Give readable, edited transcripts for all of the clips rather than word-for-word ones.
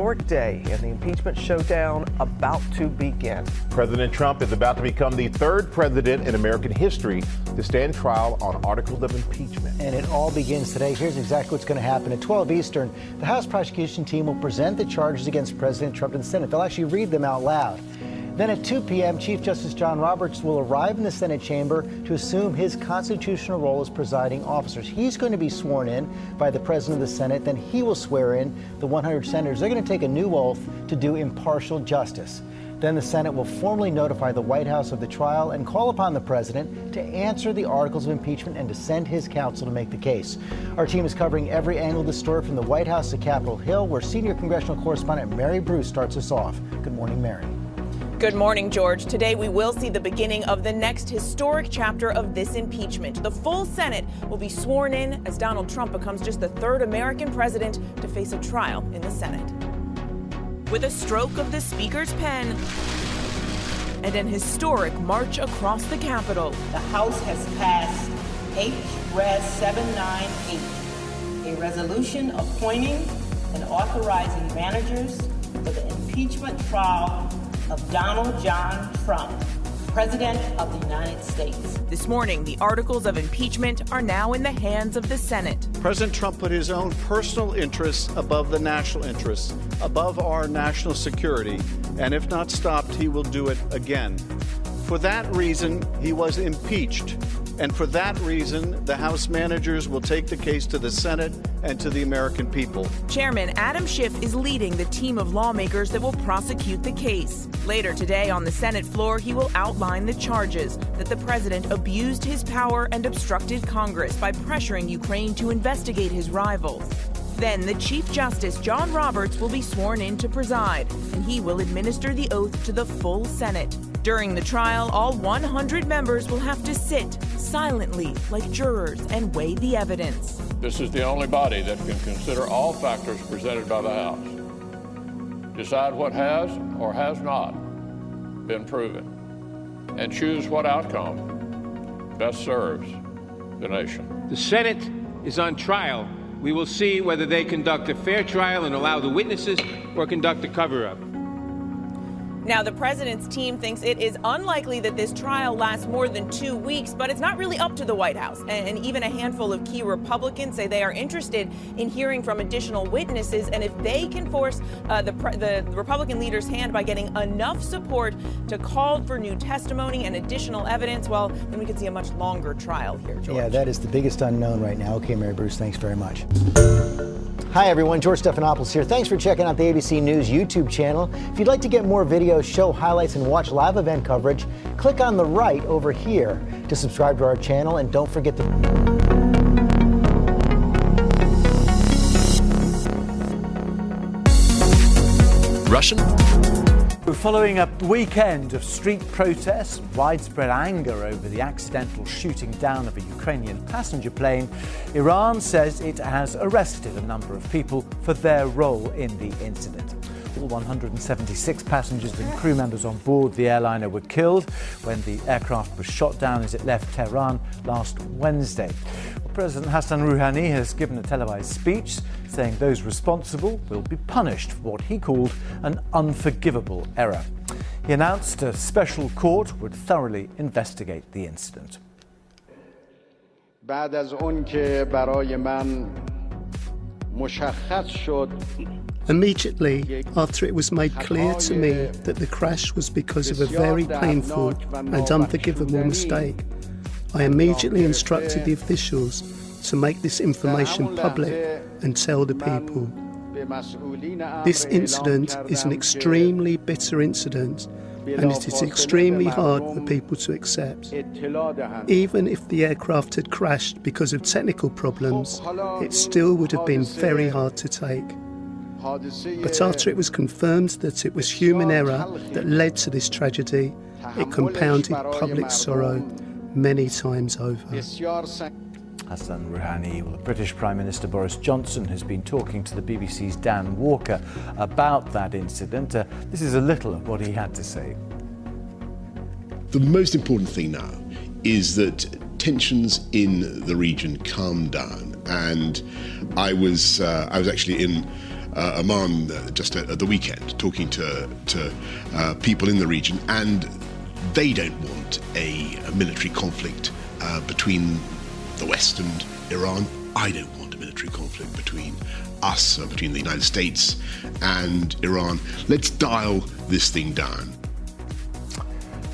historic day and the impeachment showdown about to begin. President Trump is about to become the third president in American history to stand trial on articles of impeachment. And it all begins today. Here's exactly what's going to happen. At 12 Eastern, the House prosecution team will present the charges against President Trump in the Senate. They'll actually read them out loud. Then at 2 p.m., Chief Justice John Roberts will arrive in the Senate chamber to assume his constitutional role as presiding officer. He's going to be sworn in by the President of the Senate. Then he will swear in the 100 senators. They're going to take a new oath to do impartial justice. Then the Senate will formally notify the White House of the trial and call upon the president to answer the articles of impeachment and to send his counsel to make the case. Our team is covering every angle of the story from the White House to Capitol Hill, where senior congressional correspondent Mary Bruce starts us off. Good morning, Mary. Good morning, George. Today we will see the beginning of the next historic chapter of this impeachment. The full Senate will be sworn in as Donald Trump becomes just the third American president to face a trial in the Senate. With a stroke of the Speaker's pen and an historic march across the Capitol, the House has passed H.Res. 798, a resolution appointing and authorizing managers for the impeachment trial of Donald John Trump, President of the United States. This morning, the articles of impeachment are now in the hands of the Senate. President Trump put his own personal interests above the national interests, above our national security, and if not stopped, he will do it again. For that reason, he was impeached. And for that reason, the House managers will take the case to the Senate and to the American people. Chairman Adam Schiff is leading the team of lawmakers that will prosecute the case. Later today on the Senate floor, he will outline the charges that the president abused his power and obstructed Congress by pressuring Ukraine to investigate his rivals. Then the Chief Justice, John Roberts, will be sworn in to preside, and he will administer the oath to the full Senate. During the trial, all 100 members will have to sit silently like jurors and weigh the evidence. This is the only body that can consider all factors presented by the House, decide what has or has not been proven, and choose what outcome best serves the nation. The Senate is on trial. We will see whether they conduct a fair trial and allow the witnesses or conduct a cover-up. Now, the president's team thinks it is unlikely that this trial lasts more than 2 weeks, but it's not really up to the White House. And even a handful of key Republicans say they are interested in hearing from additional witnesses. And if they can force the Republican leader's hand by getting enough support to call for new testimony and additional evidence, well, then we could see a much longer trial here, George. Yeah, that is the biggest unknown right now. Okay, Mary Bruce, thanks very much. Hi, everyone. George Stephanopoulos here. Thanks for checking out the ABC News YouTube channel. If you'd like to get more videos, show highlights, and watch live event coverage, click on the right over here to subscribe to our channel, and don't forget to... Russian? Following a weekend of street protests, widespread anger over the accidental shooting down of a Ukrainian passenger plane, Iran says it has arrested a number of people for their role in the incident. All 176 passengers and crew members on board the airliner were killed when the aircraft was shot down as it left Tehran last Wednesday. President Hassan Rouhani has given a televised speech saying those responsible will be punished for what he called an unforgivable error. He announced a special court would thoroughly investigate the incident. Immediately after it was made clear to me that the crash was because of a very painful and unforgivable mistake, I immediately instructed the officials to make this information public and tell the people. This incident is an extremely bitter incident, and it is extremely hard for people to accept. Even if the aircraft had crashed because of technical problems, it still would have been very hard to take. But after it was confirmed that it was human error that led to this tragedy, it compounded public sorrow many times over. Hassan Rouhani. Well, the British Prime Minister Boris Johnson has been talking to the BBC's Dan Walker about that incident. This is a little of what he had to say. The most important thing now is that tensions in the region calm down, and I was actually in Oman just at the weekend, talking to people in the region, and they don't want a military conflict between the West and Iran. I don't want a military conflict between us, between the United States and Iran. Let's dial this thing down.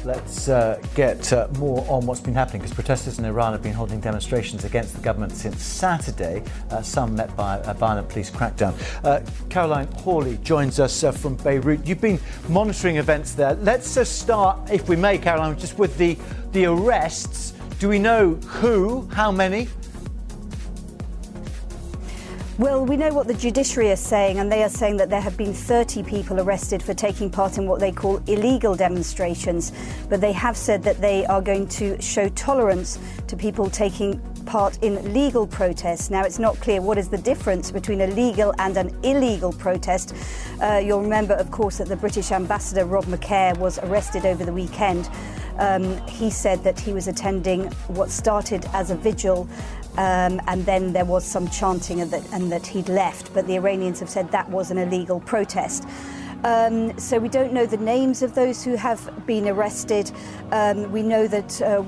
Let's get more on what's been happening, because protesters in Iran have been holding demonstrations against the government since Saturday, some met by a violent police crackdown. Caroline Hawley joins us from Beirut. You've been monitoring events there. Let's start, if we may, Caroline, just with the arrests. Do we know who, how many? Well, we know what the judiciary is saying, and they are saying that there have been 30 people arrested for taking part in what they call illegal demonstrations. But they have said that they are going to show tolerance to people taking part in legal protests. Now, it's not clear what is the difference between a legal and an illegal protest. You'll remember, of course, that the British ambassador, Rob McCare, was arrested over the weekend. He said that he was attending what started as a vigil, and then there was some chanting and that he'd left. But the Iranians have said that was an illegal protest. So we don't know the names of those who have been arrested. We know that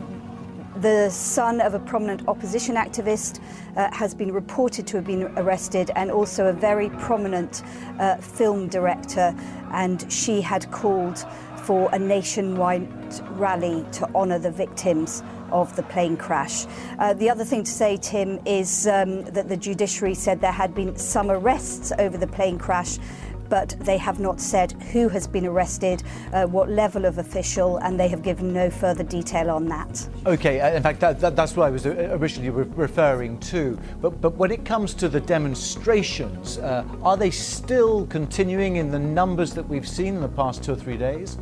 the son of a prominent opposition activist has been reported to have been arrested, and also a very prominent film director, and she had called for a nationwide rally to honour the victims of the plane crash. The other thing to say, Tim, is that the judiciary said there had been some arrests over the plane crash, but they have not said who has been arrested, what level of official, and they have given no further detail on that. OK, in fact, that's what I was originally referring to. But when it comes to the demonstrations, are they still continuing in the numbers that we've seen in the past 2 or 3 days?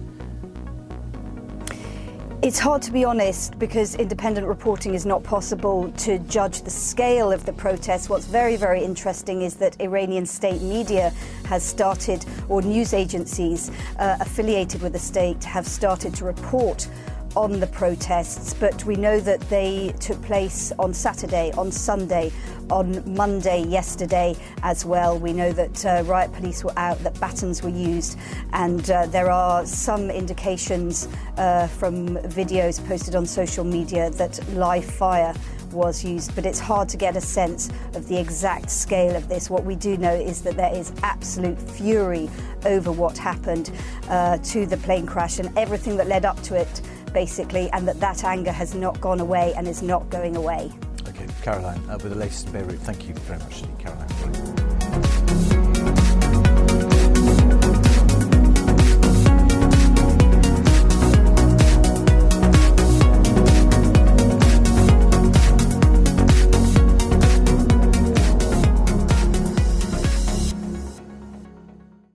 It's hard to be honest, because independent reporting is not possible to judge the scale of the protests. What's very, very interesting is that Iranian state media has started, or news agencies affiliated with the state have started to report on the protests, but we know that they took place on Saturday, on Sunday, on Monday yesterday as well. We know that riot police were out, that batons were used, and there are some indications from videos posted on social media that live fire was used, but it's hard to get a sense of the exact scale of this. What we do know is that there is absolute fury over what happened to the plane crash and everything that led up to it, basically, and that anger has not gone away and is not going away. OK, Caroline, with the latest in Beirut. Thank you very much, Caroline.